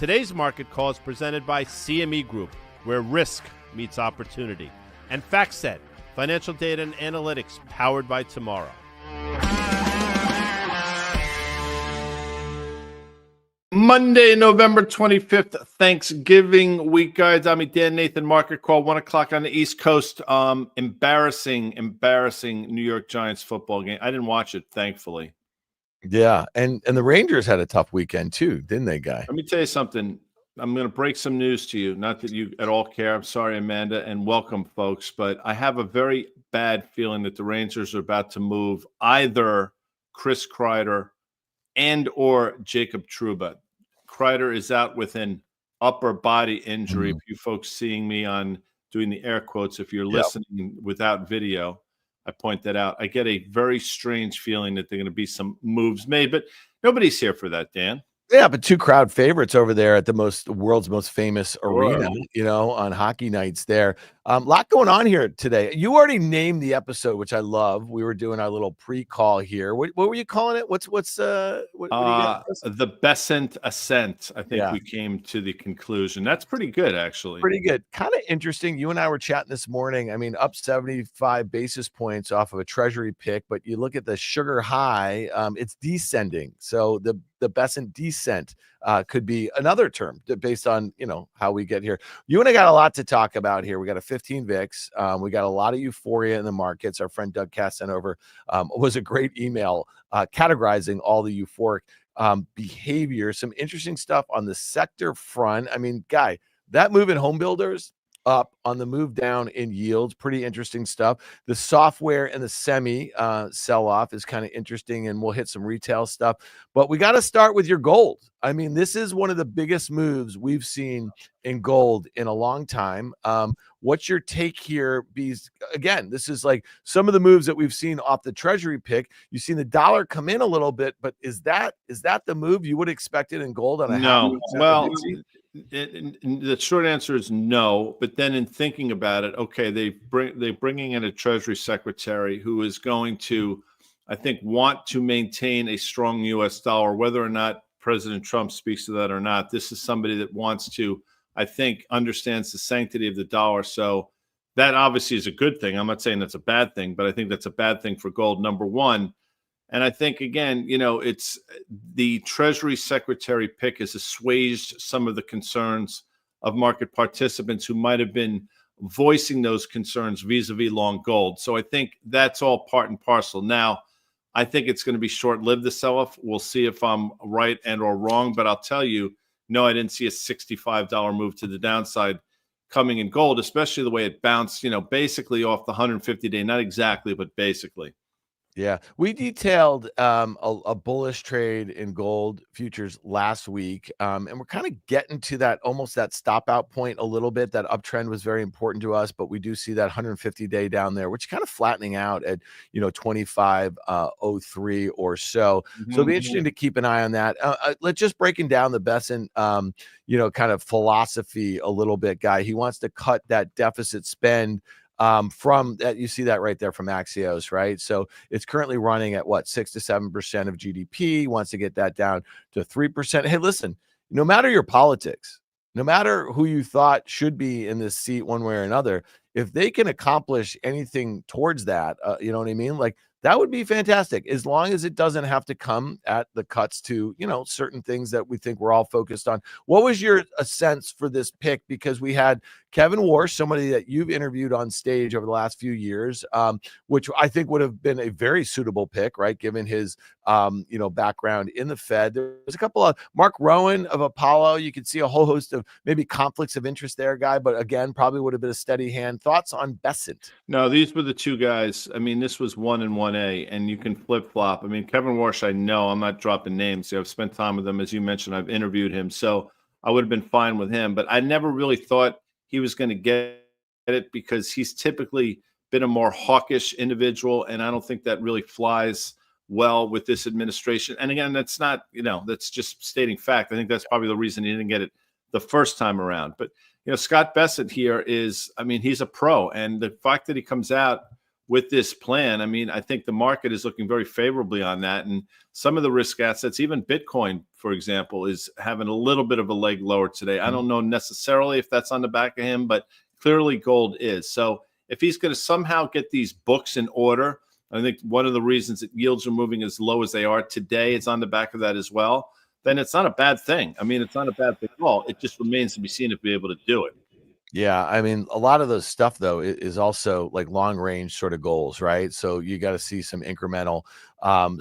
Today's market call is presented by CME Group, where risk meets opportunity, and FactSet, financial data and analytics powered by tomorrow. Monday, November 25th, Thanksgiving week, guys. I'm Dan Nathan, market call, 1 o'clock on the East Coast. Embarrassing New York Giants football game. I didn't watch it, thankfully. Yeah, and the Rangers had a tough weekend too, didn't they, Guy? Let me tell you something. I'm going to break some news to you. Not that you at all care. I'm sorry, Amanda, and welcome, folks. But I have a very bad feeling that the Rangers are about to move either Chris Kreider and or Jacob Trouba. Kreider is out with an upper body injury. If you folks seeing me on doing the air quotes, if you're listening without video, I point that out. I get a very strange feeling that there are going to be some moves made, but nobody's here for that, Dan. Yeah, but two crowd favorites over there at the world's most famous arena, on hockey nights there. Lot going on here today. You already named the episode, which I love. We were doing our little pre-call here. What were you calling it? What the Bessent Ascent. I think we came to the conclusion. That's pretty good, actually. Pretty good. Kind of interesting. You and I were chatting this morning. I mean, up 75 basis points off of a treasury pick, but you look at the sugar high, it's descending. So the Bessent descent could be another term based on, how we get here. You and I got a lot to talk about here. We got a 15 VIX. We got a lot of euphoria in the markets. Our friend Doug Cass sent over was a great email categorizing all the euphoric behavior. Some interesting stuff on the sector front. I mean, Guy, that move in home builders up on the move down in yields, pretty interesting stuff. The software and the semi sell-off is kind of interesting, and we'll hit some retail stuff. But we got to start with your gold. I mean, this is one of the biggest moves we've seen in gold in a long time. What's your take here? Because again, this is like some of the moves that we've seen off the treasury pick. You've seen the dollar come in a little bit, but is that the move you would expect it in gold on a no? Well, the short answer is no. But then in thinking about it, okay, they're bringing in a Treasury Secretary who is going to, I think, want to maintain a strong U.S. dollar, whether or not President Trump speaks to that or not. This is somebody that wants to, I think, understands the sanctity of the dollar. So that obviously is a good thing. I'm not saying that's a bad thing, but I think that's a bad thing for gold, number one. And I think, again, it's the Treasury Secretary pick has assuaged some of the concerns of market participants who might have been voicing those concerns vis-a-vis long gold. So I think that's all part and parcel. Now, I think it's going to be short-lived, the sell-off. We'll see if I'm right and or wrong, but I'll tell you, no, I didn't see a $65 move to the downside coming in gold, especially the way it bounced, basically off the 150-day, not exactly, but basically. Yeah, we detailed a bullish trade in gold futures last week, and we're kind of getting to that almost that stop out point a little bit. That uptrend was very important to us, but we do see that 150-day down there, which is kind of flattening out at 25.03 or so. So it'll be interesting to keep an eye on that. Let's just breaking down the Bessent kind of philosophy a little bit, Guy. He wants to cut that deficit spend. From that, you see that right there from Axios, right? So it's currently running at 6 to 7% of GDP. Wants to get that down to 3%. Hey, listen, no matter your politics, no matter who you thought should be in this seat one way or another, if they can accomplish anything towards that, you know what I mean? Like, that would be fantastic, as long as it doesn't have to come at the cuts to, certain things that we think we're all focused on. What was your sense for this pick? Because we had Kevin Warsh, somebody that you've interviewed on stage over the last few years, which I think would have been a very suitable pick, right? Given his, background in the Fed. There was a couple of Mark Rowan of Apollo. You could see a whole host of maybe conflicts of interest there, Guy, but again, probably would have been a steady hand. Thoughts on Bessent? No, these were the two guys. I mean, this was 1 and 1A, and you can flip flop. I mean, Kevin Warsh, I know, I'm not dropping names. I've spent time with him. As you mentioned, I've interviewed him. So I would have been fine with him, but I never really thought he was going to get it because he's typically been a more hawkish individual, and I don't think that really flies well with this administration. And again, that's not, that's just stating fact. I think that's probably the reason he didn't get it the first time around. But, Scott Bessent here is, I mean, he's a pro, and the fact that he comes out with this plan. I mean, I think the market is looking very favorably on that. And some of the risk assets, even Bitcoin, for example, is having a little bit of a leg lower today. I don't know necessarily if that's on the back of him, but clearly gold is. So if he's going to somehow get these books in order, I think one of the reasons that yields are moving as low as they are today is on the back of that as well, then it's not a bad thing. I mean, it's not a bad thing at all. It just remains to be seen if we're able to do it. Yeah, I mean, a lot of those stuff though is also like long range sort of goals, right? So you got to see some incremental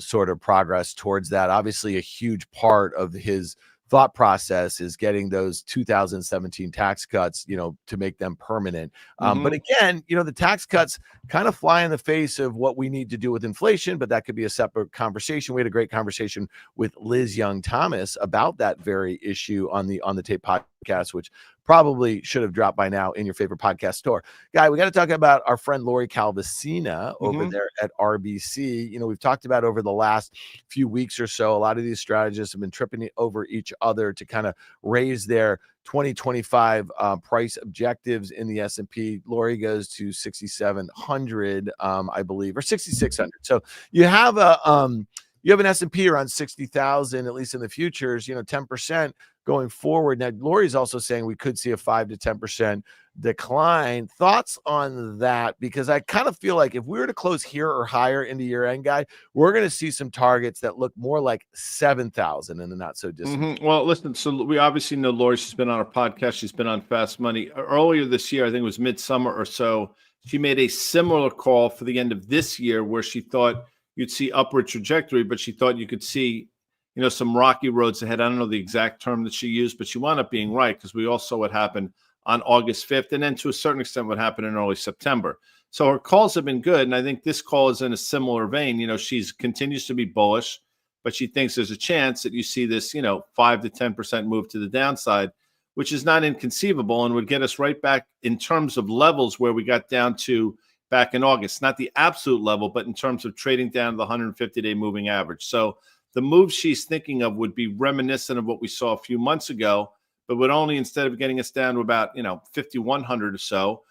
sort of progress towards that. Obviously, a huge part of his thought process is getting those 2017 tax cuts, to make them permanent. But again, the tax cuts kind of fly in the face of what we need to do with inflation, but that could be a separate conversation. We had a great conversation with Liz Young Thomas about that very issue on the Tape podcast, which probably should have dropped by now in your favorite podcast store. Guy, we got to talk about our friend Lori Calvasina over there at RBC. We've talked about over the last few weeks or so, a lot of these strategists have been tripping over each other to kind of raise their 2025 price objectives in the S&P. Lori goes to 6,700, I believe, or 6,600. So you have an S&P around 60,000, at least in the futures, 10% going forward. Now, Lori's also saying we could see a 5 to 10% decline. Thoughts on that? Because I kind of feel like if we were to close here or higher into year end, Guy, we're going to see some targets that look more like 7,000 in the not so distant. Well, listen, so we obviously know Lori. She's been on our podcast. She's been on Fast Money. Earlier this year, I think it was midsummer or so, she made a similar call for the end of this year where she thought you'd see upward trajectory, but she thought you could see, some rocky roads ahead. I don't know the exact term that she used, but she wound up being right because we all saw what happened on August 5th, and then to a certain extent what happened in early September. So her calls have been good, and I think this call is in a similar vein. She continues to be bullish, but she thinks there's a chance that you see this, 5 to 10% move to the downside, which is not inconceivable and would get us right back in terms of levels where we got down to back in August. Not the absolute level, but in terms of trading down to the 150-day moving average. So the move she's thinking of would be reminiscent of what we saw a few months ago, but would only, instead of getting us down to about 5,100 or so,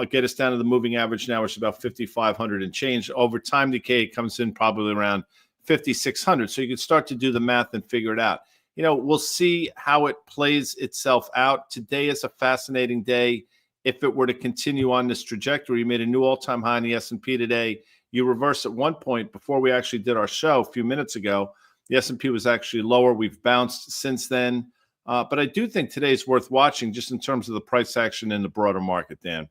get us down to the moving average now, which is about 5,500 and change. Over time decay, it comes in probably around 5,600. So you can start to do the math and figure it out. We'll see how it plays itself out. Today is a fascinating day. If it were to continue on this trajectory, you made a new all-time high in the S&P today. You reversed at one point before we actually did our show a few minutes ago. The S&P was actually lower. We've bounced since then. But I do think today is worth watching just in terms of the price action in the broader market, Dan.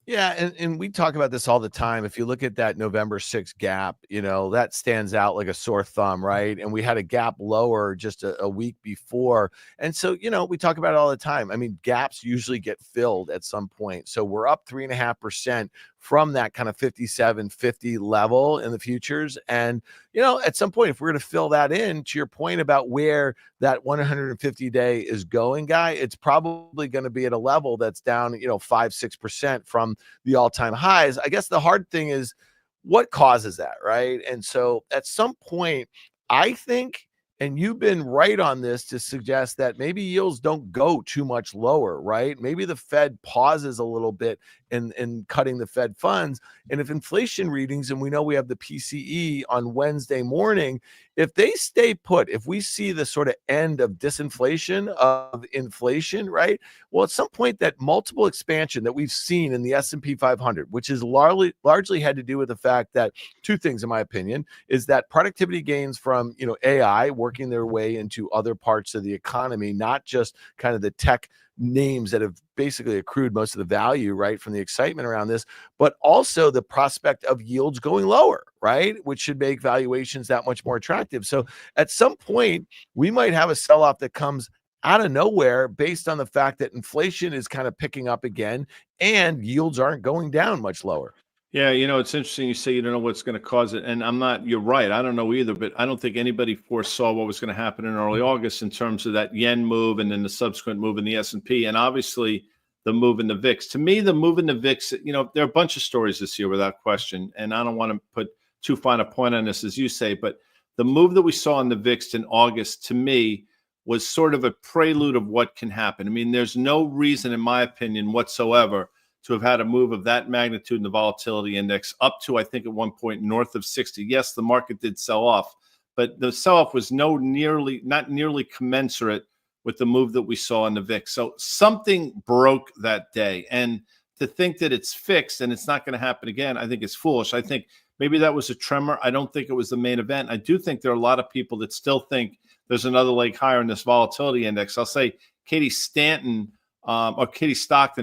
Yeah, and we talk about this all the time. If you look at that November 6th gap, that stands out like a sore thumb, right? And we had a gap lower just a week before. And so, we talk about it all the time. I mean, gaps usually get filled at some point. So we're up 3.5% from that kind of 57.50 level in the futures. And, at some point, if we're going to fill that in, to your point about where that 150-day is going, Guy, it's probably going to be at a level that's down, 5-6% from the all-time highs. I guess the hard thing is what causes that, right? And so at some point, I think, and you've been right on this to suggest that maybe yields don't go too much lower, right? Maybe the Fed pauses a little bit in cutting the Fed funds. And if inflation readings, and we know we have the PCE on Wednesday morning, if they stay put, if we see the sort of end of disinflation of inflation, right? Well, at some point that multiple expansion that we've seen in the S&P 500, which is largely had to do with the fact that two things, in my opinion, is that productivity gains from, AI working their way into other parts of the economy, not just kind of the tech names that have basically accrued most of the value, right, from the excitement around this, but also the prospect of yields going lower, right, which should make valuations that much more attractive. So at some point, we might have a sell-off that comes out of nowhere based on the fact that inflation is kind of picking up again and yields aren't going down much lower. Yeah, it's interesting you say you don't know what's going to cause it. And you're right. I don't know either, but I don't think anybody foresaw what was going to happen in early August in terms of that yen move and then the subsequent move in the S&P and obviously the move in the VIX. To me, the move in the VIX, there are a bunch of stories this year without question. And I don't want to put too fine a point on this, as you say, but the move that we saw in the VIX in August, to me, was sort of a prelude of what can happen. I mean, there's no reason, in my opinion, whatsoever to have had a move of that magnitude in the volatility index up to, I think at one point, north of 60. Yes, the market did sell off, but the sell-off was not nearly commensurate with the move that we saw in the VIX. So something broke that day. And to think that it's fixed and it's not going to happen again, I think is foolish. I think maybe that was a tremor. I don't think it was the main event. I do think there are a lot of people that still think there's another leg higher in this volatility index. I'll say Katie Stockton,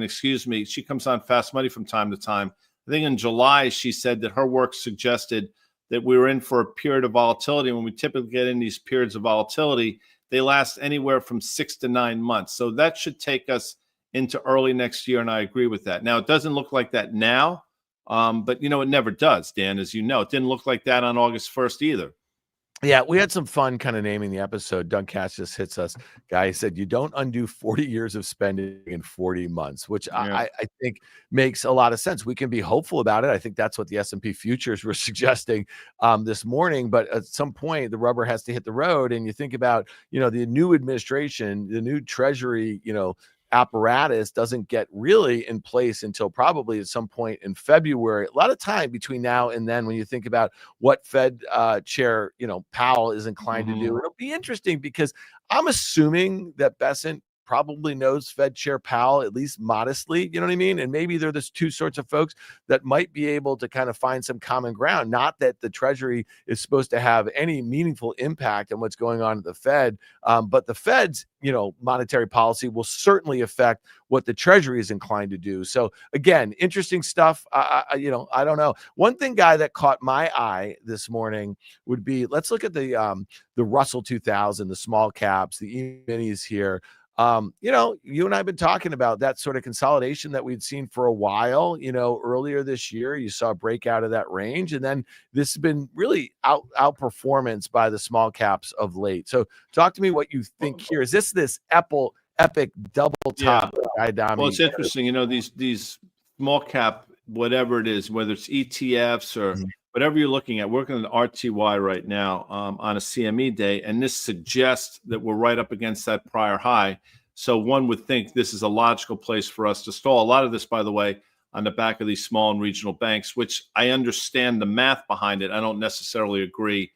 excuse me, she comes on Fast Money from time to time. I think in July, she said that her work suggested that we were in for a period of volatility. When we typically get in these periods of volatility, they last anywhere from 6 to 9 months. So that should take us into early next year, and I agree with that. Now, it doesn't look like that now, but, it never does, Dan, as you know. It didn't look like that on August 1st either. Yeah, we had some fun kind of naming the episode. Doug Cash just hits us. Guy said, you don't undo 40 years of spending in 40 months, which I think makes a lot of sense. We can be hopeful about it. I think that's what the S&P futures were suggesting this morning. But at some point, the rubber has to hit the road. And you think about, the new administration, the new Treasury, apparatus doesn't get really in place until probably at some point in February. A lot of time between now and then when you think about what Fed Chair, Powell is inclined to do. It'll be interesting because I'm assuming that Bessent probably knows Fed Chair Powell, at least modestly, you know what I mean? And maybe they're the two sorts of folks that might be able to kind of find some common ground. Not that the Treasury is supposed to have any meaningful impact on what's going on at the Fed, but the Fed's, monetary policy will certainly affect what the Treasury is inclined to do. So again, interesting stuff. I don't know. One thing, Guy, that caught my eye this morning would be, let's look at the Russell 2000, the small caps, the E-minis here. You and I have been talking about that sort of consolidation that we'd seen for a while. Earlier this year, you saw a breakout of that range, and then this has been really outperformance by the small caps of late. So talk to me what you think here. Is this epic double top? Yeah. Well, it's interesting. These small cap, whatever it is, whether it's ETFs or whatever you're looking at, working on RTY right now on a CME day, and this suggests that we're right up against that prior high. So one would think this is a logical place for us to stall. A lot of this, by the way, on the back of these small and regional banks, which I understand the math behind it. I don't necessarily agree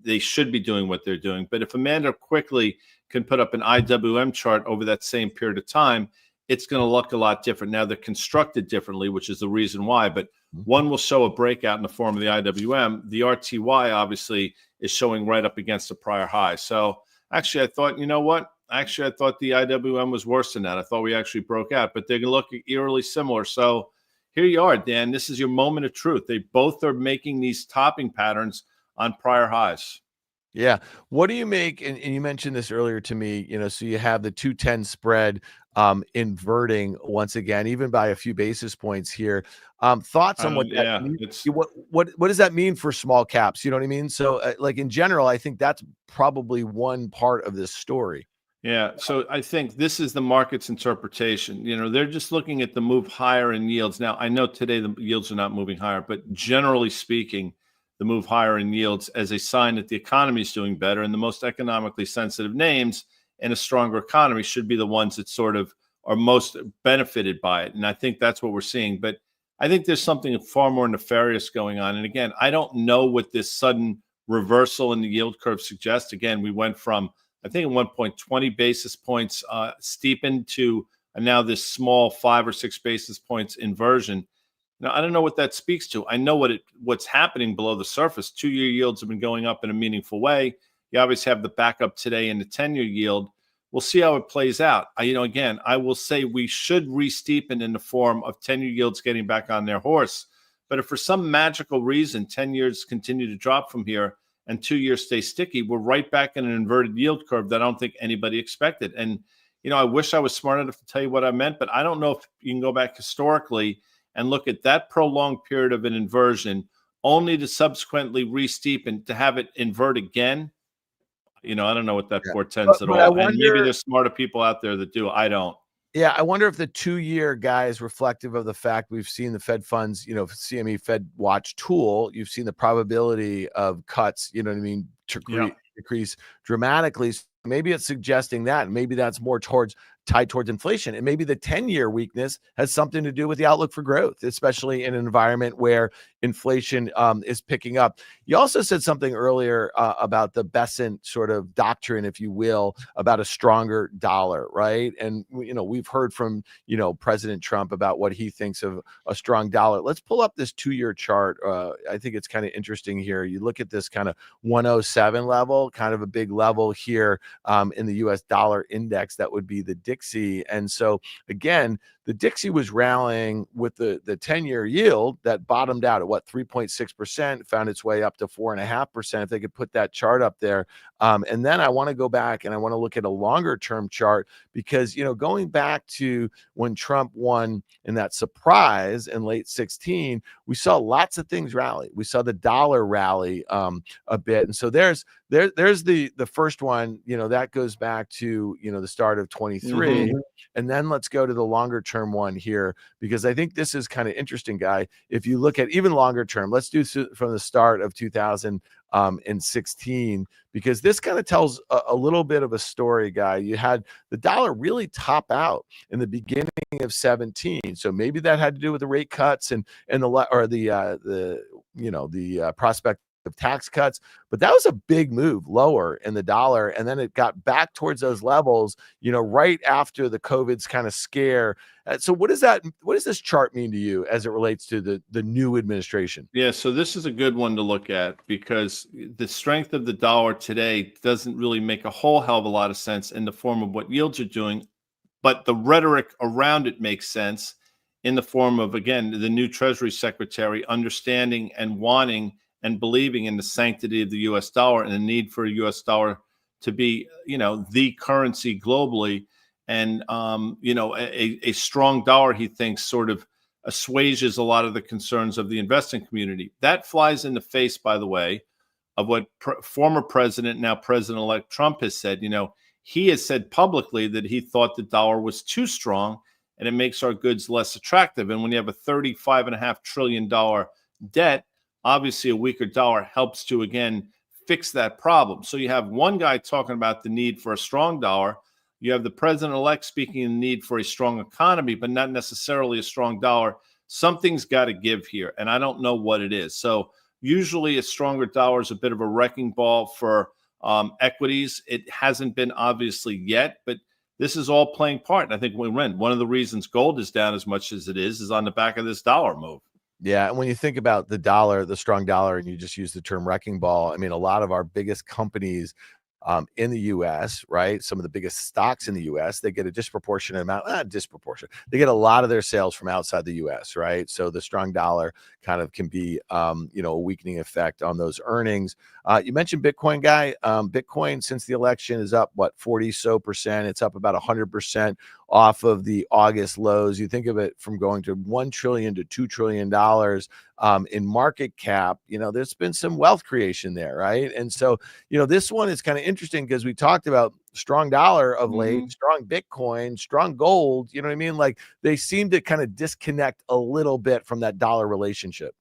they should be doing what they're doing. But if Amanda quickly can put up an IWM chart over that same period of time, it's going to look a lot different. Now, they're constructed differently, which is the reason why. But one will show a breakout in the form of the IWM. The RTY, obviously, is showing right up against the prior high. So actually, I thought, you know what? Actually, I thought the IWM was worse than that. I thought we actually broke out. But they're going to look eerily similar. So here you are, Dan. This is your moment of truth. They both are making these topping patterns on prior highs. Yeah. What do you make? And you mentioned this earlier to me, so you have the 210 spread inverting once again, even by a few basis points here. Thoughts on what that means? What does that mean for small caps? You know what I mean? So like in general, I think that's probably one part of this story. Yeah. So I think this is the market's interpretation. They're just looking at the move higher in yields. Now, I know today the yields are not moving higher, but generally speaking, the move higher in yields as a sign that the economy is doing better, and the most economically sensitive names in a stronger economy should be the ones that sort of are most benefited by it. And I think that's what we're seeing. But I think there's something far more nefarious going on. And again, I don't know what this sudden reversal in the yield curve suggests. Again, we went from, I think at one point, 20 basis points steepened to now this small 5 or 6 basis points inversion. Now, I don't know what that speaks to. I know what's happening below the surface. 2-year yields have been going up in a meaningful way. You obviously have the backup today in the 10-year yield. We'll see how it plays out. Again, I will say we should re-steepen in the form of 10-year yields getting back on their horse. But if for some magical reason 10 years continue to drop from here and 2 years stay sticky, we're right back in an inverted yield curve that I don't think anybody expected. And, I wish I was smart enough to tell you what I meant, but I don't know if you can go back historically and look at that prolonged period of an inversion only to subsequently re-steepen, to have it invert again. I don't know what that portends at all. And maybe there's smarter people out there that do. I don't. Yeah, I wonder if the 2-year guy is reflective of the fact we've seen the Fed funds, CME Fed Watch tool. You've seen the probability of cuts, decrease dramatically. Maybe it's suggesting that, and maybe that's more tied towards inflation. And maybe the 10-year weakness has something to do with the outlook for growth, especially in an environment where inflation is picking up. You also said something earlier about the Bessent sort of doctrine, if you will, about a stronger dollar, right? And, we've heard from, President Trump about what he thinks of a strong dollar. Let's pull up this 2-year chart. I think it's kind of interesting here. You look at this kind of 107 level, kind of a big level here in the US dollar index. That would be the Dixie. And so again, the Dixie was rallying with the 10-year yield that bottomed out at 3.6%, found its way up to 4.5%. If they could put that chart up there. And then I want to go back and I want to look at a longer term chart, because, going back to when Trump won in that surprise in late 16, we saw lots of things rally. We saw the dollar rally a bit. And so there's the first one, that goes back to, the start of 23. And then let's go to the longer term one here, because I think this is kind of interesting, Guy. If you look at even longer term, let's do from the start of 2016, because this kind of tells a little bit of a story, Guy. You had the dollar really top out in the beginning of 17. So maybe that had to do with the rate cuts and the prospect of tax cuts, but that was a big move lower in the dollar, and then it got back towards those levels, right after the COVID's kind of scare. So what does this chart mean to you as it relates to the new administration? Yeah, so this is a good one to look at, because the strength of the dollar today doesn't really make a whole hell of a lot of sense in the form of what yields are doing, but the rhetoric around it makes sense in the form of, again, the new Treasury Secretary understanding and wanting and believing in the sanctity of the U.S. dollar and the need for a U.S. dollar to be, the currency globally. And, a strong dollar, he thinks, sort of assuages a lot of the concerns of the investing community. That flies in the face, by the way, of what former president, now President-elect Trump has said. He has said publicly that he thought the dollar was too strong and it makes our goods less attractive. And when you have a $35.5 trillion debt, obviously a weaker dollar helps to, again, fix that problem. So you have one guy talking about the need for a strong dollar. You have the president-elect speaking of the need for a strong economy, but not necessarily a strong dollar. Something's got to give here, and I don't know what it is. So usually a stronger dollar is a bit of a wrecking ball for equities. It hasn't been obviously yet, but this is all playing part. And I think one of the reasons gold is down as much as it is on the back of this dollar move. Yeah, and when you think about the dollar, the strong dollar, and you just use the term wrecking ball, I mean, a lot of our biggest companies in the U.S., right? Some of the biggest stocks in the U.S., they get a disproportionate amount, they get a lot of their sales from outside the U.S., right? So the strong dollar kind of can be, a weakening effect on those earnings. You mentioned Bitcoin, Guy. Bitcoin since the election is up, 40% It's up about 100% off of the August lows. You think of it from going to $1 trillion to $2 trillion in market cap. There's been some wealth creation there, right? And so, this one is kind of interesting because we talked about strong dollar of late, strong Bitcoin, strong gold. You know what I mean? Like they seem to kind of disconnect a little bit from that dollar relationship.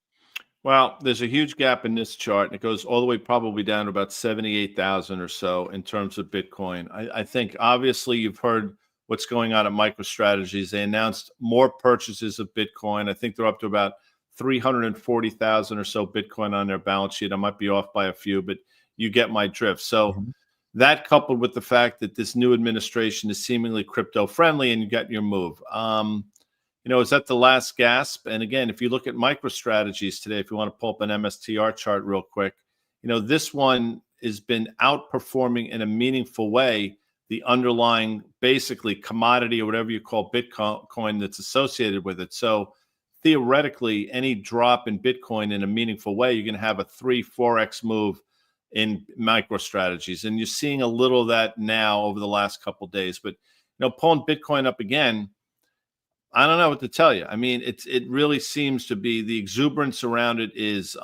Well, there's a huge gap in this chart, and it goes all the way probably down to about 78,000 or so in terms of Bitcoin. I think obviously you've heard what's going on at MicroStrategies. They announced more purchases of Bitcoin. I think they're up to about 340,000 or so Bitcoin on their balance sheet. I might be off by a few, but you get my drift. So that coupled with the fact that this new administration is seemingly crypto friendly, and you got your move. Is that the last gasp? And again, if you look at MicroStrategies today, if you want to pull up an MSTR chart real quick, this one has been outperforming in a meaningful way the underlying basically commodity or whatever you call Bitcoin that's associated with it. So theoretically, any drop in Bitcoin in a meaningful way, you're going to have a 3-4x move in MicroStrategies. And you're seeing a little of that now over the last couple of days. But, pulling Bitcoin up again, I don't know what to tell you. I mean, it really seems to be the exuberance around it is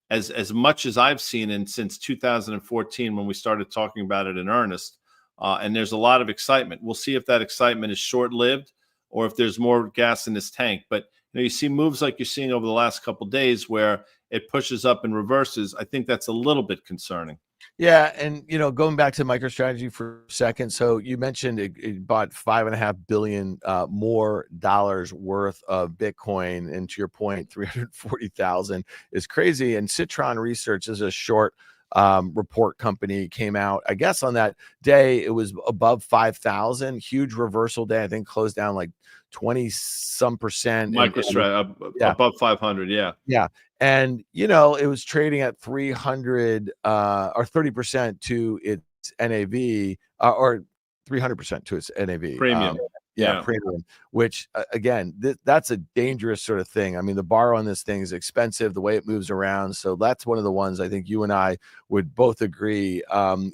as much as I've seen since 2014 when we started talking about it in earnest. And there's a lot of excitement. We'll see if that excitement is short-lived or if there's more gas in this tank. But you see moves like you're seeing over the last couple of days where it pushes up and reverses. I think that's a little bit concerning. Yeah, and going back to MicroStrategy for a second. So you mentioned it bought $5.5 billion more dollars worth of Bitcoin, and to your point, 340,000 is crazy. And Citron Research is a short report company, came out. I guess on that day it was above 5,000. Huge reversal day. I think closed down like 20 some percent. MicroStrategy Yeah. above 500. Yeah. Yeah. And it was trading at 300 or 30% to its NAV, or 300% to its NAV. Premium. Yeah. Premium, which again, that's a dangerous sort of thing. I mean, the bar on this thing is expensive, the way it moves around. So that's one of the ones I think you and I would both agree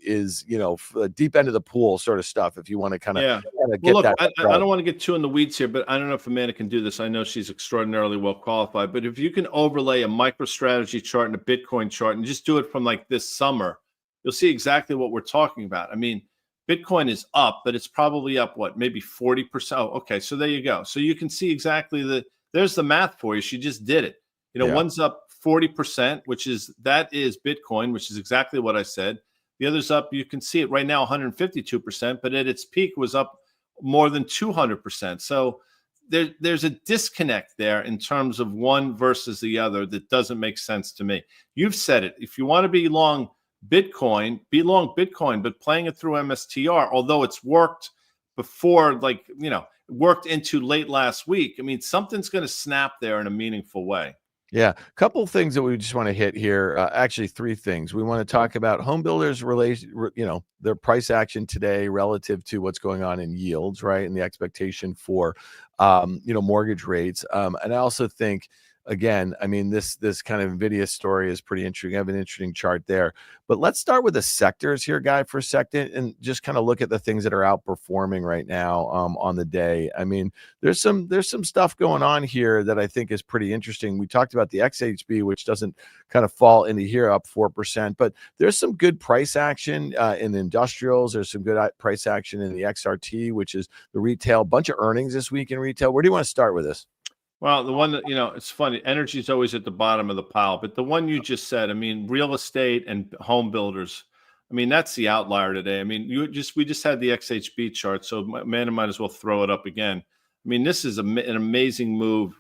is, deep end of the pool sort of stuff. If you want to kind of get look, that. I don't want to get too in the weeds here, but I don't know if Amanda can do this. I know she's extraordinarily well qualified, but if you can overlay a MicroStrategy chart and a Bitcoin chart and just do it from like this summer, you'll see exactly what we're talking about. I mean, Bitcoin is up, but it's probably up, what, maybe 40%. Oh, okay. So there you go. So you can see exactly there's the math for you. She just did it. One's up 40%, that is Bitcoin, which is exactly what I said. The other's up, you can see it right now, 152%, but at its peak was up more than 200%. So there's a disconnect there in terms of one versus the other that doesn't make sense to me. You've said it. If you want to be long Bitcoin, but playing it through MSTR, although it's worked before, worked into late last week. I mean, something's going to snap there in a meaningful way. Yeah, a couple of things that we just want to hit here. Actually, three things. We want to talk about Homebuilder's their price action today relative to what's going on in yields, right, and the expectation for, mortgage rates. And I also think, again, I mean, this kind of Nvidia story is pretty interesting. I have an interesting chart there, but let's start with the sectors here, Guy, for a second, and just kind of look at the things that are outperforming right now on the day. I mean, there's some stuff going on here that I think is pretty interesting. We talked about the XHB, which doesn't kind of fall into here, up 4%, but there's some good price action in the industrials. There's some good price action in the XRT, which is the retail. Bunch of earnings this week in retail. Where do you want to start with this? Well, the one that, it's funny, energy is always at the bottom of the pile, but the one you just said, I mean, real estate and home builders, I mean, that's the outlier today. I mean, we just had the XHB chart, so Amanda might as well throw it up again. I mean, this is an amazing move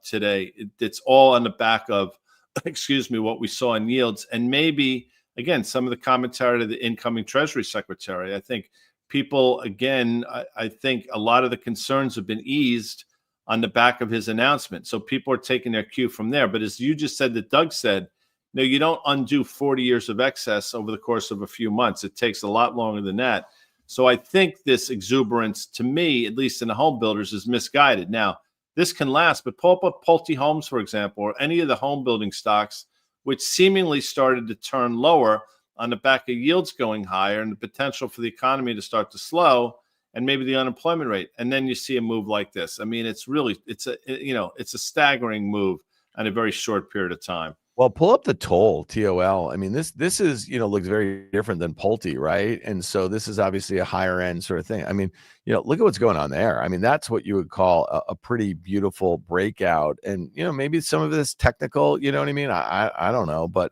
today. It's all on the back of, what we saw in yields, and maybe, again, some of the commentary to the incoming Treasury Secretary. I think people, again, I think a lot of the concerns have been eased on the back of his announcement. So people are taking their cue from there. But as you just said, that Doug said, no, you don't undo 40 years of excess over the course of a few months. It takes a lot longer than that. So I think this exuberance, to me, at least in the home builders, is misguided. Now, this can last, but pull up Pulte Homes, for example, or any of the home building stocks, which seemingly started to turn lower on the back of yields going higher and the potential for the economy to start to slow, and maybe the unemployment rate, and then you see a move like this. I mean, it's a staggering move in a very short period of time. Well, pull up the TOL. I mean, this is, looks very different than Pulte, right? And so this is obviously a higher end sort of thing. I mean, look at what's going on there. I mean, that's what you would call a pretty beautiful breakout. And, maybe some of this technical, you know what I mean? I don't know, but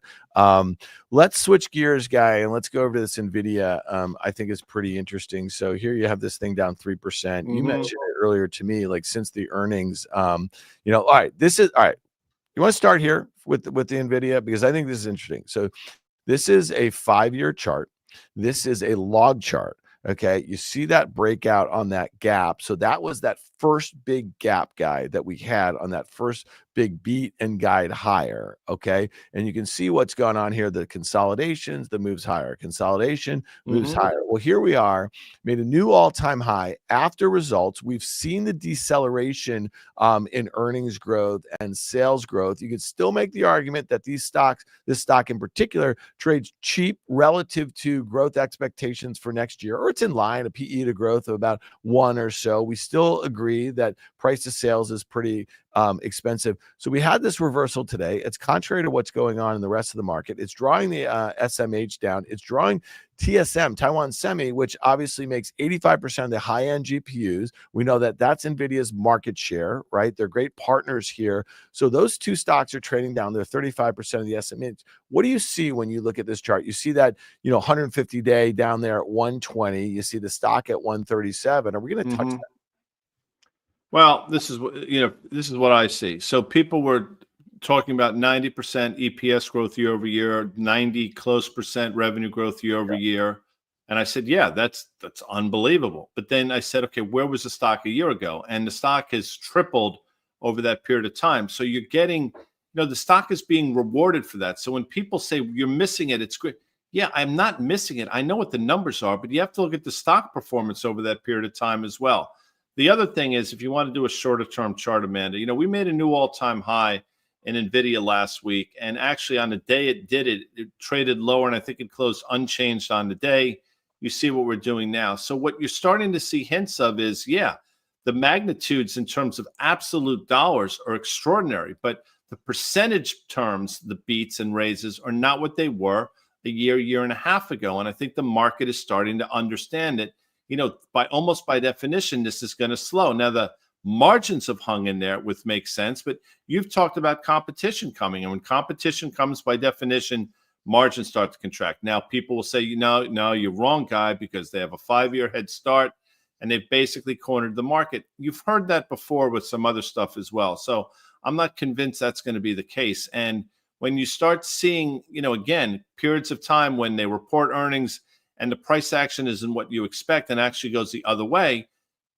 let's switch gears, Guy, and let's go over to this Nvidia. I think is pretty interesting. So here you have this thing down 3%. You mentioned it earlier to me, like since the earnings, all right, all right. You want to start here with the Nvidia, because I think this is interesting. So this is a 5-year chart. This is a log chart. Okay, you see that breakout on that gap. So that was that first big gap, Guy, that we had on that first big beat and guide higher. Okay, and you can see what's going on here. The consolidations, the moves higher, consolidation moves higher. Well, here we are, made a new all-time high after results. We've seen the deceleration in earnings growth and sales growth. You could still make the argument that this stock in particular, trades cheap relative to growth expectations for next year, or it's in line, a PE to growth of about 1 or so. We still agree that price to sales is pretty expensive. So we had this reversal today. It's contrary to what's going on in the rest of the market. It's drawing the SMH down. It's drawing TSM, Taiwan Semi, which obviously makes 85% of the high-end GPUs. We know that that's Nvidia's market share, right? They're great partners here. So those two stocks are trading down. They're 35% of the SMH. What do you see when you look at this chart? You see that, 150-day down there at 120. You see the stock at 137. Are we going to touch that? Well, this is what I see. So people were talking about 90% EPS growth year over year, 90 close percent revenue growth year over year. And I said, yeah, that's unbelievable. But then I said, okay, where was the stock a year ago? And the stock has tripled over that period of time. So you're getting, the stock is being rewarded for that. So when people say you're missing it, it's great. Yeah, I'm not missing it. I know what the numbers are, but you have to look at the stock performance over that period of time as well. The other thing is, if you want to do a shorter term chart, Amanda, we made a new all-time high in Nvidia last week. And actually on the day it did it, it traded lower, and I think it closed unchanged on the day. You see what we're doing now. So what you're starting to see hints of is, the magnitudes in terms of absolute dollars are extraordinary, but the percentage terms, the beats and raises are not what they were a year and a half ago. And I think the market is starting to understand it. By definition, this is going to slow. Now, the margins have hung in there, which makes sense, but you've talked about competition coming. And when competition comes, by definition, margins start to contract. Now, people will say, no, you're wrong, Guy, because they have a 5-year head start and they've basically cornered the market. You've heard that before with some other stuff as well. So I'm not convinced that's going to be the case. And when you start seeing, again, periods of time when they report earnings and the price action isn't what you expect and actually goes the other way,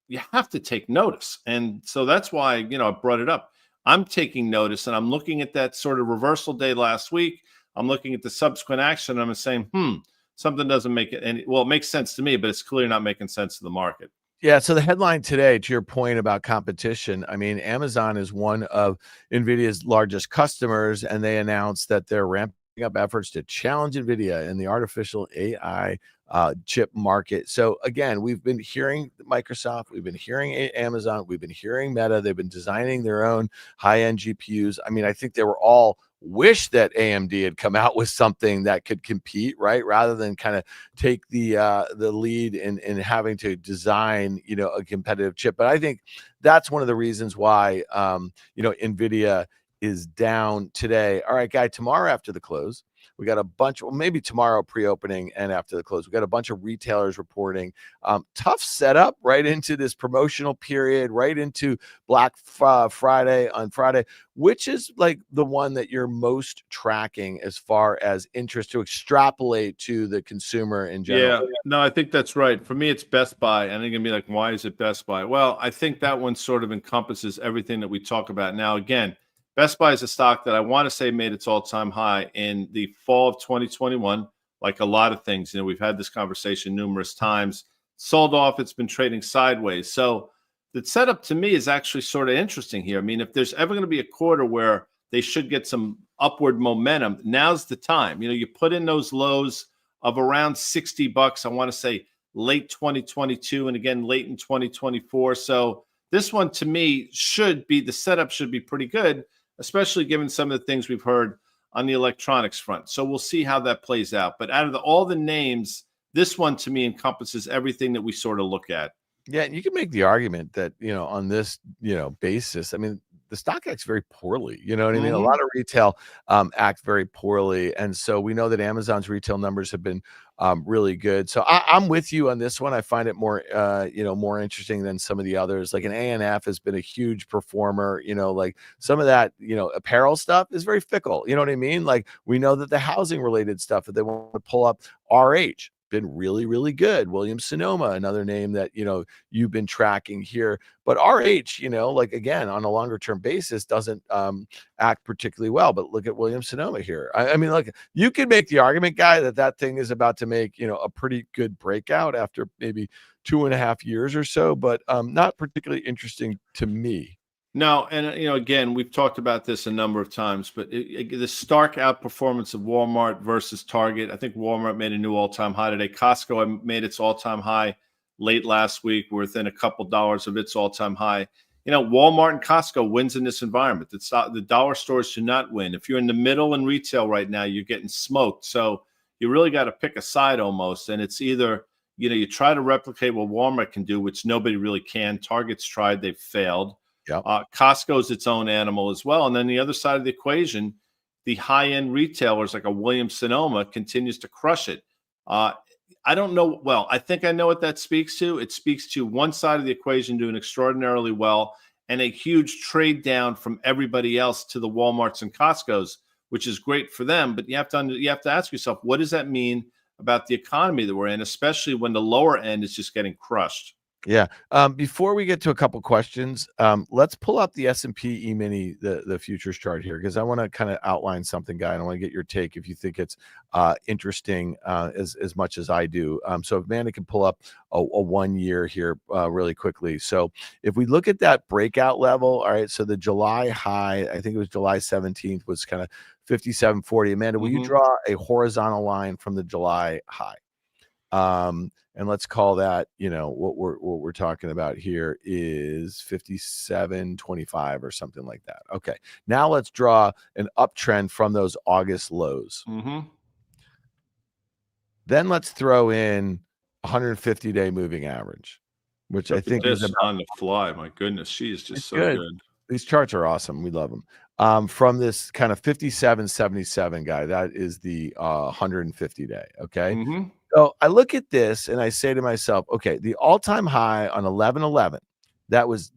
you have to take notice. And so that's why, I brought it up. I'm taking notice and I'm looking at that sort of reversal day last week. I'm looking at the subsequent action. And I'm saying, something doesn't make it. And it makes sense to me, but it's clearly not making sense to the market. Yeah. So the headline today, to your point about competition, I mean, Amazon is one of Nvidia's largest customers, and they announced that they're ramping up efforts to challenge Nvidia in the artificial AI chip market. So again, we've been hearing Microsoft, we've been hearing Amazon, we've been hearing Meta. They've been designing their own high-end GPUs. I mean, I think they were all wish that AMD had come out with something that could compete, right? Rather than kind of take the lead in having to design, a competitive chip. But I think that's one of the reasons why, Nvidia is down today. All right, Guy, tomorrow after the close, we got a bunch, maybe tomorrow pre-opening and after the close, we got a bunch of retailers reporting. Tough setup right into this promotional period, right into Black Friday on Friday. Which is like the one that you're most tracking as far as interest to extrapolate to the consumer in general? Yeah, no, I think that's right. For me, it's Best Buy. And they're going to be like, why is it Best Buy? Well, I think that one sort of encompasses everything that we talk about. Now, again, Best Buy is a stock that I want to say made its all-time high in the fall of 2021. Like a lot of things, we've had this conversation numerous times. Sold off. It's been trading sideways. So the setup to me is actually sort of interesting here. I mean, if there's ever going to be a quarter where they should get some upward momentum, now's the time. You put in those lows of around $60. I want to say late 2022 and again late in 2024. So this one to me the setup should be pretty good, especially given some of the things we've heard on the electronics front. So we'll see how that plays out. But out of all the names, this one to me encompasses everything that we sort of look at. Yeah, and you can make the argument that, on this, basis, I mean, the stock acts very poorly. You know what I mean? A lot of retail act very poorly. And so we know that Amazon's retail numbers have been really good. So I'm with you on this one. I find it more, more interesting than some of the others. Like an ANF has been a huge performer, like some of that, apparel stuff is very fickle. You know what I mean? Like we know that the housing related stuff that they want to pull up, RH, been really, really good. Williams-Sonoma, another name that, you've been tracking here. But RH, like again, on a longer term basis, doesn't act particularly well. But look at Williams-Sonoma here. I mean, look, you could make the argument, Guy, that thing is about to make, a pretty good breakout after maybe 2.5 years or so, but not particularly interesting to me. No, and again, we've talked about this a number of times, but the stark outperformance of Walmart versus Target. I think Walmart made a new all-time high today. Costco made its all-time high late last week, within a couple dollars of its all-time high. Walmart and Costco wins in this environment. The dollar stores do not win. If you're in the middle in retail right now, you're getting smoked. So you really got to pick a side almost. And it's either, you try to replicate what Walmart can do, which nobody really can. Target's tried, they've failed. Yep. Costco's its own animal as well. And then the other side of the equation, the high-end retailers like a Williams-Sonoma continues to crush it. I don't know. Well, I think I know what that speaks to. It speaks to one side of the equation doing extraordinarily well and a huge trade down from everybody else to the Walmarts and Costcos, which is great for them. But you have to ask yourself, what does that mean about the economy that we're in, especially when the lower end is just getting crushed? Yeah. Before we get to a couple questions, let's pull up the S&P E-mini, the futures chart here, because I want to kind of outline something, Guy, and I want to get your take if you think it's interesting as much as I do. So if Amanda can pull up a 1 year here really quickly. So if we look at that breakout level, all right, so the July high, I think it was July 17th, was kind of 57.40. Amanda, will you draw a horizontal line from the July high? And let's call that, what we're talking about here is 57.25 or something like that. Okay. Now let's draw an uptrend from those August lows. Then let's throw in 150-day moving average, which I think is on the fly. My goodness, she is just so good. These charts are awesome. We love them. From this kind of 57.77 guy, that is the 150-day. Okay. So I look at this and I say to myself, okay, the all-time high on 11/11, that was,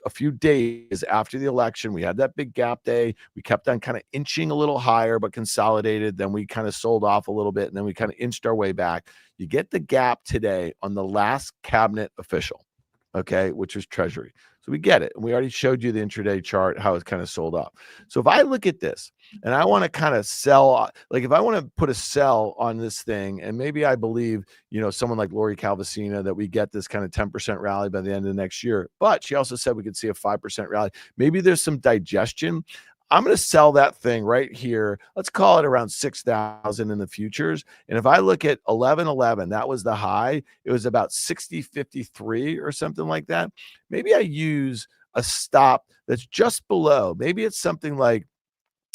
a few days after the election. We had that big gap day. We kept on kind of inching a little higher, but consolidated. Then we kind of sold off a little bit, and then we kind of inched our way back. You get the gap today on the last cabinet official, okay, which was Treasury. So we get it. And we already showed you the intraday chart, how it's kind of sold off. So if I look at this and I want to kind of sell, like if I want to put a sell on this thing, and maybe I believe, someone like Lori Calvasina, that we get this kind of 10% rally by the end of next year, but she also said we could see a 5% rally. Maybe there's some digestion. I'm going to sell that thing right here. Let's call it around 6,000 in the futures. And if I look at 11/11, that was the high. It was about 60.53 or something like that. Maybe I use a stop that's just below. Maybe it's something like,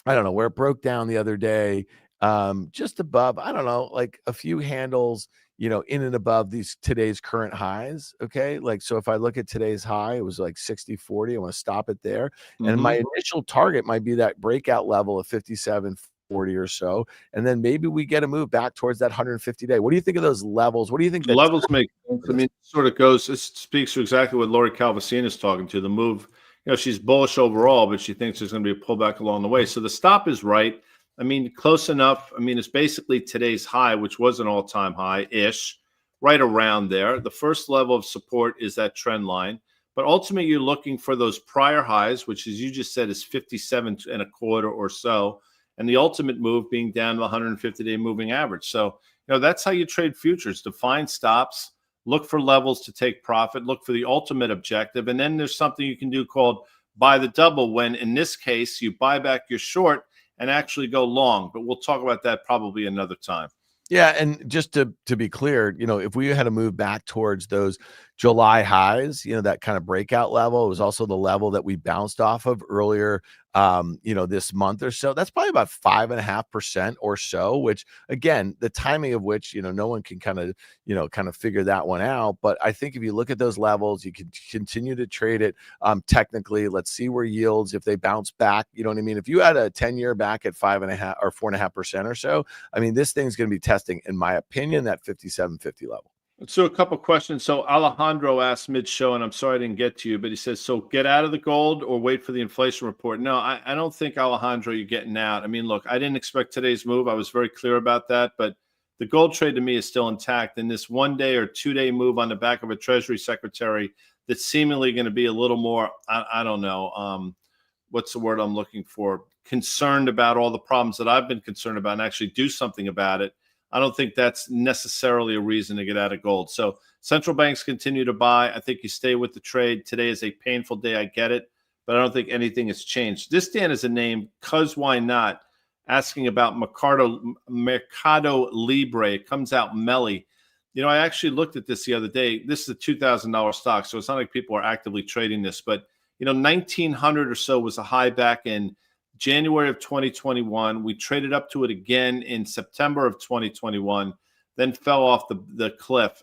I don't know, where it broke down the other day, just above, I don't know, like a few handles, in and above today's current highs. Okay. Like, so if I look at today's high, it was like 60.40. I want to stop it there. And my initial target might be that breakout level of 57.40 or so. And then maybe we get a move back towards that 150-day. What do you think of those levels? What do you think? The levels make sense. I mean, it sort of goes, this speaks to exactly what Lori Calvasina is talking to. The move, she's bullish overall, but she thinks there's going to be a pullback along the way. So the stop is right. I mean, close enough. I mean, it's basically today's high, which was an all-time high-ish, right around there. The first level of support is that trend line. But ultimately, you're looking for those prior highs, which, as you just said, is 57.25 or so. And the ultimate move being down to the 150-day moving average. So, that's how you trade futures. Define stops, look for levels to take profit, look for the ultimate objective. And then there's something you can do called buy the double, when in this case, you buy back your short and actually go long. But we'll talk about that probably another time. Yeah, and just to be clear, if we had to move back towards those July highs, that kind of breakout level, it was also the level that we bounced off of earlier, this month or so. That's probably about 5.5% or so, which again, the timing of which, no one can kind of figure that one out. But I think if you look at those levels, you can continue to trade it technically. Let's see where yields, if they bounce back, you know what I mean? If you had a 10-year back at 5.5 or 4.5% or so, I mean, this thing's going to be testing, in my opinion, that 57.50 level. So a couple questions. So Alejandro asked mid-show, and I'm sorry I didn't get to you, but he says, so get out of the gold or wait for the inflation report? No, I don't think, Alejandro, you're getting out. I mean, look, I didn't expect today's move. I was very clear about that, but the gold trade to me is still intact. And this 1 day or 2 day move on the back of a Treasury secretary that's seemingly going to be a little more, I don't know, what's the word I'm looking for? Concerned about all the problems that I've been concerned about and actually do something about it. I don't think that's necessarily a reason to get out of gold. So central banks continue to buy. I think you stay with the trade. Today is a painful day. I get it, but I don't think anything has changed. This, Dan, is a name, cause why not, asking about Mercado Libre. It comes out Melly. I actually looked at this the other day. This is a $2,000 stock, so it's not like people are actively trading this, but 1900 or so was a high back in January of 2021. We traded up to it again in September of 2021, then fell off the cliff.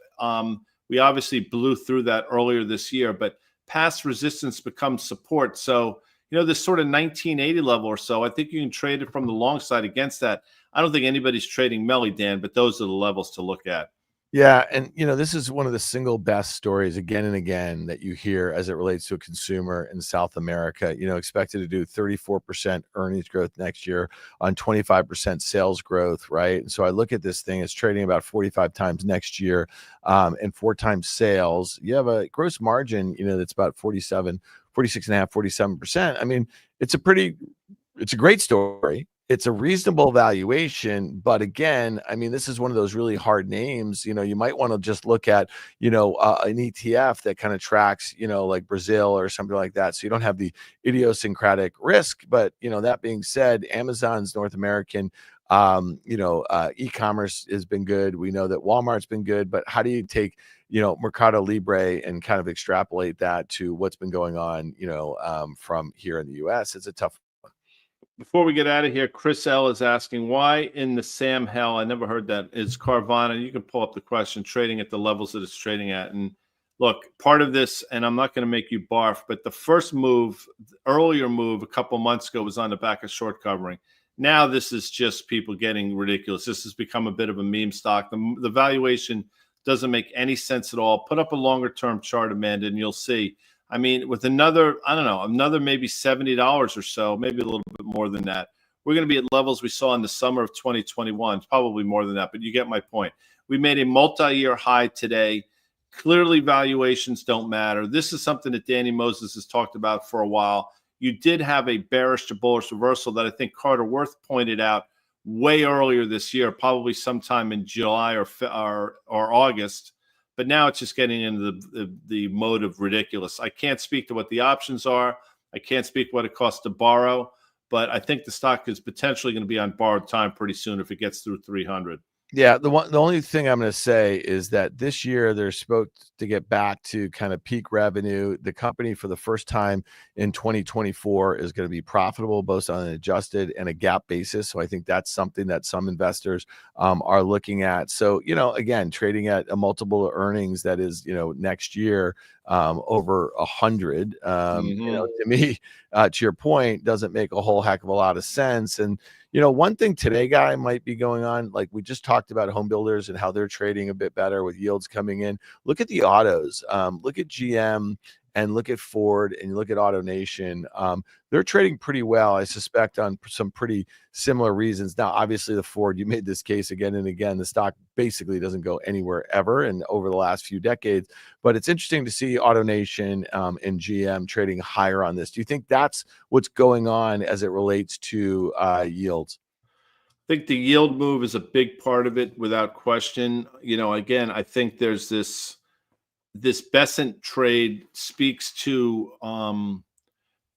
We obviously blew through that earlier this year, but past resistance becomes support. So, this sort of 1980 level or so, I think you can trade it from the long side against that. I don't think anybody's trading Melly, Dan, but those are the levels to look at. Yeah. And, this is one of the single best stories again and again that you hear as it relates to a consumer in South America, expected to do 34% earnings growth next year on 25% sales growth, right? And so I look at this thing, it's trading about 45 times next year and 4 times sales. You have a gross margin, that's about 46.5%, 47%. I mean, it's a great story. It's a reasonable valuation, but again, I mean, this is one of those really hard names. You might want to just look at, an ETF that kind of tracks, like Brazil or something like that. So you don't have the idiosyncratic risk. But, that being said, Amazon's North American, e-commerce has been good. We know that Walmart's been good, but how do you take, Mercado Libre and kind of extrapolate that to what's been going on, from here in the US? It's a tough. Before we get out of here, Chris L is asking, why in the Sam Hell, I never heard that, is Carvana, you can pull up the question, trading at the levels that it's trading at? And look, part of this, and I'm not going to make you barf, but the first move, earlier move a couple months ago was on the back of short covering. Now this is just people getting ridiculous. This has become a bit of a meme stock. The valuation doesn't make any sense at all. Put up a longer term chart, Amanda, and you'll see. I mean, with another maybe $70 or so, maybe a little bit more than that, we're going to be at levels we saw in the summer of 2021. It's probably more than that, but you get my point. We made a multi-year high today. Clearly, valuations don't matter. This is something that Danny Moses has talked about for a while. You did have a bearish to bullish reversal that I think Carter Worth pointed out way earlier this year, probably sometime in July or August. But now it's just getting into the mode of ridiculous. I can't speak to what the options are. I can't speak what it costs to borrow. But I think the stock is potentially going to be on borrowed time pretty soon if it gets through 300. Yeah, the only thing I'm going to say is that this year they're supposed to get back to kind of peak revenue. The company for the first time in 2024 is going to be profitable both on an adjusted and a GAAP basis. So I think that's something that some investors are looking at. So, again, trading at a multiple of earnings that is, next year over 100, to me, to your point, doesn't make a whole heck of a lot of sense. And one thing today, Guy, might be going on, like we just talked about home builders and how they're trading a bit better with yields coming in. Look at the autos, look at GM and look at Ford and look at AutoNation. They're trading pretty well, I suspect, on some pretty similar reasons. Now, obviously, the Ford, you made this case again and again. The stock basically doesn't go anywhere ever and over the last few decades. But it's interesting to see AutoNation and GM trading higher on this. Do you think that's what's going on as it relates to yields? I think the yield move is a big part of it without question. Again, I think there's this Bessent trade speaks to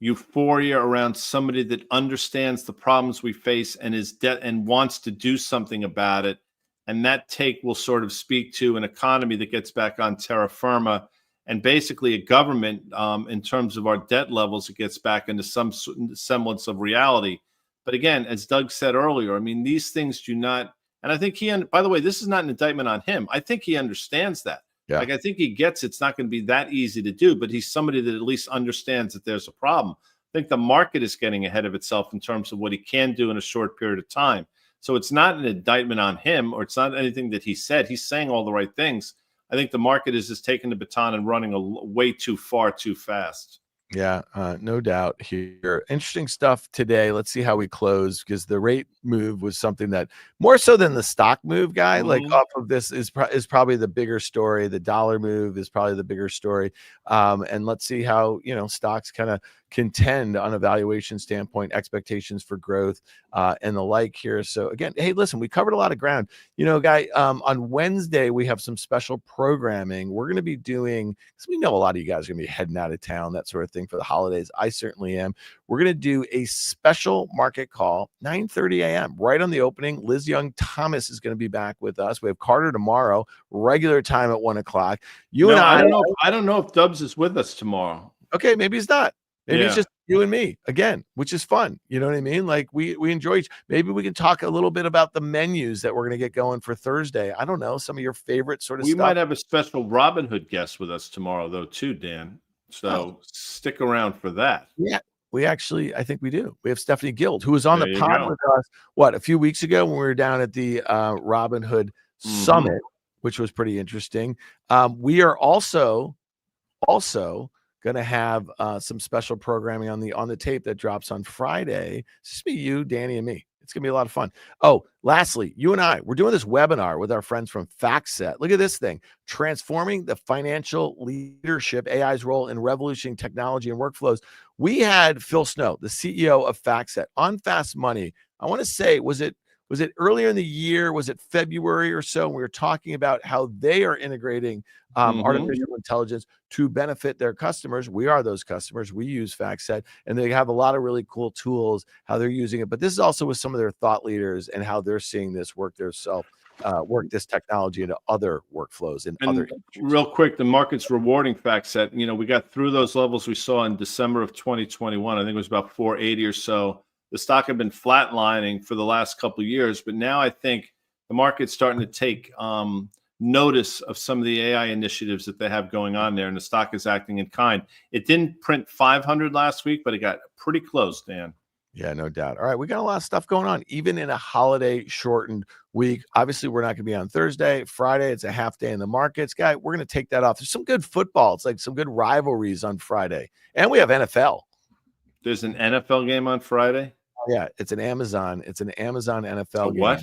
euphoria around somebody that understands the problems we face and and wants to do something about it. And that take will sort of speak to an economy that gets back on terra firma and basically a government in terms of our debt levels, it gets back into some semblance of reality. But again, as Doug said earlier, I mean, these things do not, and I think by the way, this is not an indictment on him. I think he understands that. Yeah. Like, I think he gets it's not going to be that easy to do, but he's somebody that at least understands that there's a problem. I think the market is getting ahead of itself in terms of what he can do in a short period of time. So it's not an indictment on him, or it's not anything that he said. He's saying all the right things. I think the market is just taking the baton and running way too far, too fast. Yeah, no doubt here. Interesting stuff today. Let's see how we close, because the rate move was something that more so than the stock move, Guy, like off of this is probably the bigger story. The dollar move is probably the bigger story. And let's see how, stocks kind of contend on a valuation standpoint, expectations for growth and the like here. So again, hey, listen, we covered a lot of ground. Guy, on Wednesday, we have some special programming. We're going to be doing, because we know a lot of you guys are going to be heading out of town, that sort of thing for the holidays. I certainly am. We're going to do a special market call, 9:30 a.m. right on the opening. Liz Young Thomas is going to be back with us. We have Carter tomorrow, regular time at 1 o'clock. I don't know if Dubs is with us tomorrow. Okay, maybe he's not. Maybe it's Yeah. just you and me again, which is fun. You know what I mean? Like we enjoy maybe we can talk a little bit about the menus that we're going to get going for Thursday. I don't know, some of your favorite sort of We stuff. might have a special Robin Hood guest with us tomorrow, though, too, Dan. Oh, So stick around for that. yeah. We actually, I think we do. We have Stephanie Guild, who was on There the you pod go. with us, what, a few weeks ago when we were down at the Robin Hood Mhm. Summit, which was pretty interesting. We are also going to have some special programming on the tape that drops on Friday. It's just be you, Danny, and me. It's going to be a lot of fun. Oh, lastly, you and I, we're doing this webinar with our friends from FactSet. Look at this thing, transforming the financial leadership, AI's role in revolutioning technology and workflows. We had Phil Snow, the CEO of FactSet, on Fast Money. I want to say, was it earlier in the year? Was it February or so? And we were talking about how they are integrating artificial intelligence to benefit their customers. We are those customers. We use FactSet, and they have a lot of really cool tools, how they're using it. But this is also with some of their thought leaders and how they're seeing this work this technology into other workflows and other And industries. real quick, the market's rewarding FactSet. We got through those levels we saw in December of 2021. I think it was about 480 or so. The stock had been flatlining for the last couple of years, but now I think the market's starting to take notice of some of the AI initiatives that they have going on there, and the stock is acting in kind. It didn't print 500 last week, but it got pretty close, Dan. Yeah, no doubt. All right, we got a lot of stuff going on, even in a holiday shortened week. Obviously, we're not going to be on Thursday. Friday, it's a half day in the markets. Guy, we're going to take that off. There's some good football. It's like some good rivalries on Friday. And we have NFL. There's an NFL game on Friday? Yeah, it's an Amazon NFL game. What?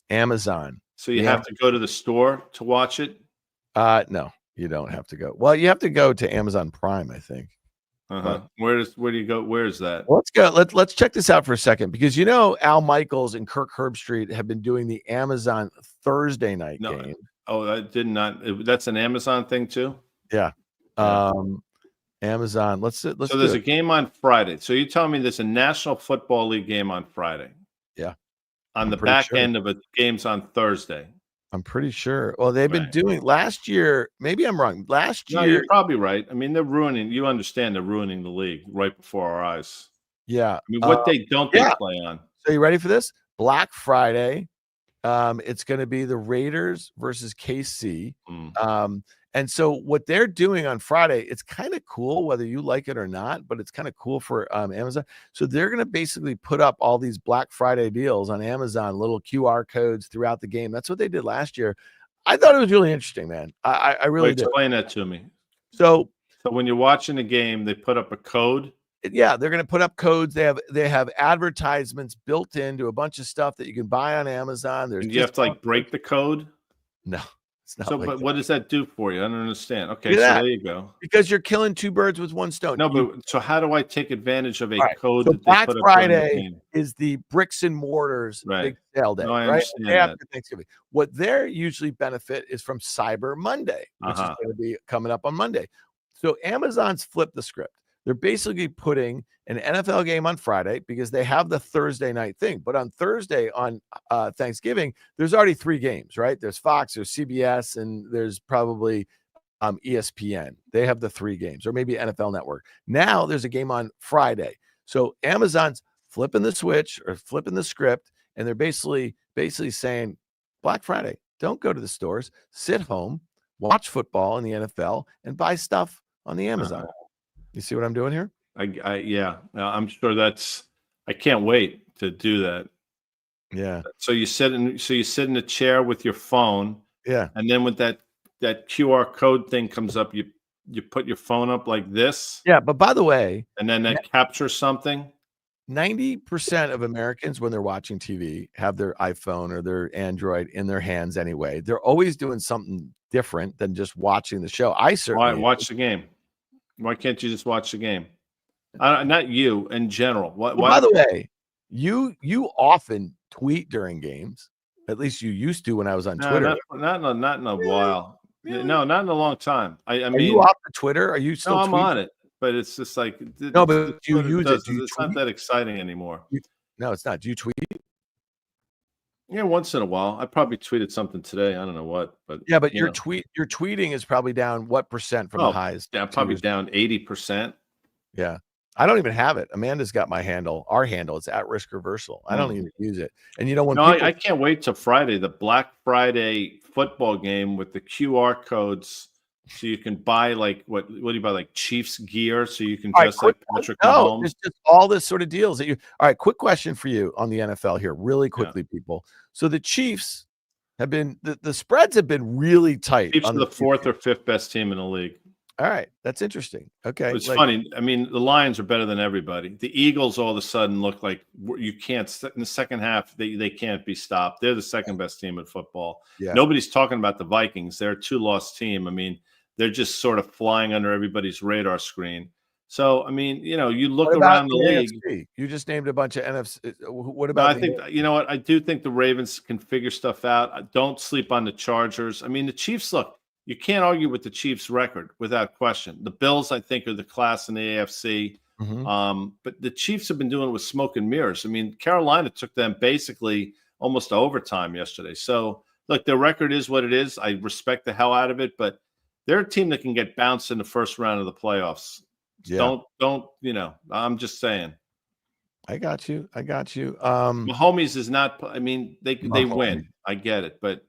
Amazon. So you have to go to the store to watch it? No, you don't have to go. Well, you have to go to Amazon Prime, I think. Where do you go? Where's that? Let's go. Let's check this out for a second, because Al Michaels and Kirk Herbstreit have been doing the Amazon Thursday night game. Oh, I did not. That's an Amazon thing too? Yeah. Amazon. So there's a game on Friday. So you're telling me there's a National Football League game on Friday? Yeah. On the back end of it, games on Thursday. I'm pretty sure. Well, they've been doing last year. Maybe I'm wrong. Last year. No, you're probably right. I mean, they're ruining. You understand they're ruining the league right before our eyes. Yeah. I mean, what they play on? So you ready for this? Black Friday. It's going to be the Raiders versus KC. And so what they're doing on Friday, it's kind of cool, whether you like it or not, but it's kind of cool for Amazon. So they're going to basically put up all these Black Friday deals on Amazon, little QR codes throughout the game. That's what they did last year. I thought it was really interesting, man. I really did. Explain that to me. So when you're watching a game, they put up a code. Yeah, they're going to put up codes. They have advertisements built into a bunch of stuff that you can buy on Amazon. And you have to break the code? No. So, but what does that do for you? I don't understand. Okay, so there you go. Because you're killing two birds with one stone. No, but so how do I take advantage of a code? So that Black they put Friday is the bricks and mortars big sale day, no, I right? understand Day after Thanksgiving. What they're usually benefit is from Cyber Monday, which is going to be coming up on Monday. So Amazon's flipped the script. They're basically putting an NFL game on Friday because they have the Thursday night thing. But on Thursday, on Thanksgiving, there's already 3 games, right? There's Fox, there's CBS, and there's probably ESPN. They have the 3 games, or maybe NFL Network. Now there's a game on Friday. So Amazon's flipping the switch or flipping the script, and they're basically saying, Black Friday, don't go to the stores, sit home, watch football in the NFL, and buy stuff on the Amazon. You see what I'm doing here? Yeah, I'm sure I can't wait to do that. Yeah. So you sit in a chair with your phone. Yeah. And then with that QR code thing comes up, you put your phone up like this. Yeah, but by the way, and then that captures something. 90% of Americans, when they're watching TV, have their iPhone or their Android in their hands anyway. They're always doing something different than just watching the show. I certainly watch the game. Why can't you just watch the game? Not you, in general. Why? By the way, you often tweet during games. At least you used to when I was on Twitter. Not in a while. Really? No, not in a long time. I mean, are you off the Twitter? Are you still? No, I'm on it, but it's just like no. But do you use it? It's not that exciting anymore. No, it's not. Do you tweet? Yeah, once in a while. I probably tweeted something today. I don't know what, but yeah, but your tweeting is probably down what percent from the highs? Yeah, probably down 80%. Yeah. I don't even have it. Amanda's got my handle, our handle. It's at risk reversal. I don't even use it. And you know, when No, people, I can't wait till Friday, the Black Friday football game with the QR codes, so you can buy like what do you buy, like Chiefs gear, so you can all right, just like Patrick Mahomes. there's just all this sort of deals that you. All right, quick question for you on the NFL here, really quickly, people. So the Chiefs have been the spreads have been really tight. Chiefs On are the fourth or fifth best team in the league. All right, that's interesting. Okay, It's funny. I mean, the Lions are better than everybody. The Eagles all of a sudden look like you can't in the second half. They can't be stopped. They're the second best team in football. Yeah. Nobody's talking about the Vikings. They're a 2-loss team. I mean, they're just sort of flying under everybody's radar screen. So, I mean, you know, you look around the league. AFC? You just named a bunch of NFC. What No, about? I think you know what? I do think the Ravens can figure stuff out. Don't sleep on the Chargers. I mean, the Chiefs. Look, you can't argue with the Chiefs' record without question. The Bills, I think, are the class in the AFC. But the Chiefs have been doing it with smoke and mirrors. I mean, Carolina took them basically almost to overtime yesterday. So, look, their record is what it is. I respect the hell out of it, but they're a team that can get bounced in the first round of the playoffs. Yeah. Don't you know? I'm just saying. I got you. Mahomes is not. I mean, they win. I get it, but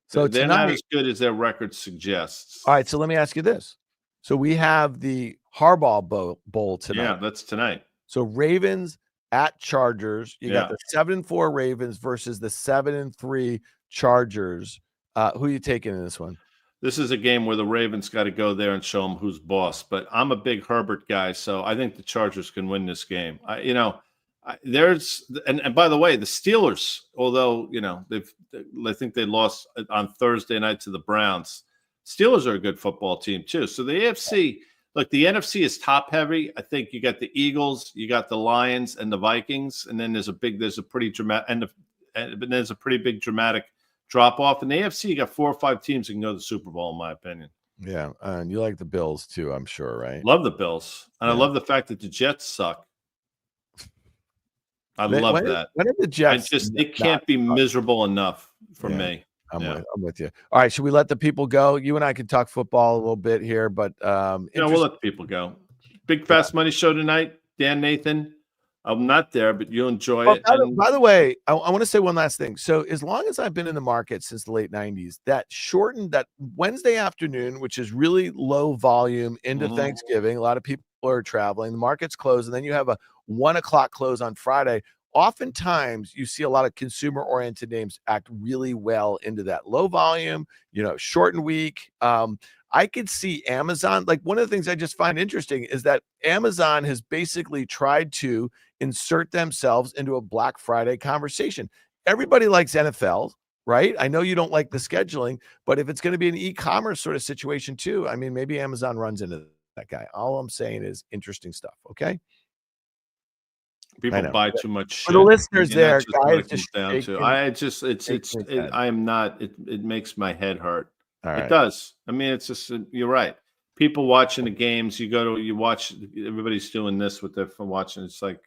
so they're not as good as their record suggests. All right, so let me ask you this. So we have the Harbaugh Bowl tonight. Yeah, that's tonight. So Ravens at Chargers. You got the 7-4 Ravens versus the 7-3 Chargers. Who are you taking in this one? This is a game where the Ravens got to go there and show them who's boss. But I'm a big Herbert guy, so I think the Chargers can win this game. There's and by the way, the Steelers, although I think they lost on Thursday night to the Browns. Steelers are a good football team too. So the AFC, look, the NFC is top heavy. I think you got the Eagles, you got the Lions, and the Vikings, and then there's a pretty dramatic drop off. In the AFC, you got 4 or 5 teams that can go to the Super Bowl, in my opinion. Yeah, and you like the Bills too, I'm sure, right? Love the Bills, and I love the fact that the Jets suck. I love that. When are the Jets? They can't be miserable enough for me. I'm with you. All right, should we let the people go? You and I can talk football a little bit here, but we'll let the people go. Big Fast Money show tonight. Dan, Nathan. I'm not there, but you'll enjoy it. By the way, I want to say one last thing. So as long as I've been in the market since the late 90s, that Wednesday afternoon, which is really low volume into Thanksgiving, a lot of people are traveling, the market's closed, and then you have a 1 o'clock close on Friday. Oftentimes you see a lot of consumer oriented names act really well into that low volume, shortened week. I could see Amazon. Like, one of the things I just find interesting is that Amazon has basically tried to insert themselves into a Black Friday conversation. Everybody likes NFL, right? I know you don't like the scheduling, but if it's going to be an e-commerce sort of situation too, I mean, maybe Amazon runs into that guy. All I'm saying is interesting stuff. Okay. People buy too much shit. For the listeners there, guys, I am not. It makes my head hurt. Right. It does. I mean, it's just, you're right. People watching the games, you watch, everybody's doing this with their phone watching. It's like,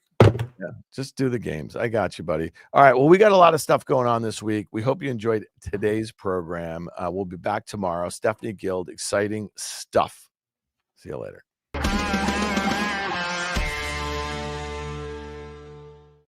just do the games. I got you, buddy. All right. Well, we got a lot of stuff going on this week. We hope you enjoyed today's program. We'll be back tomorrow. Stephanie Guild, exciting stuff. See you later.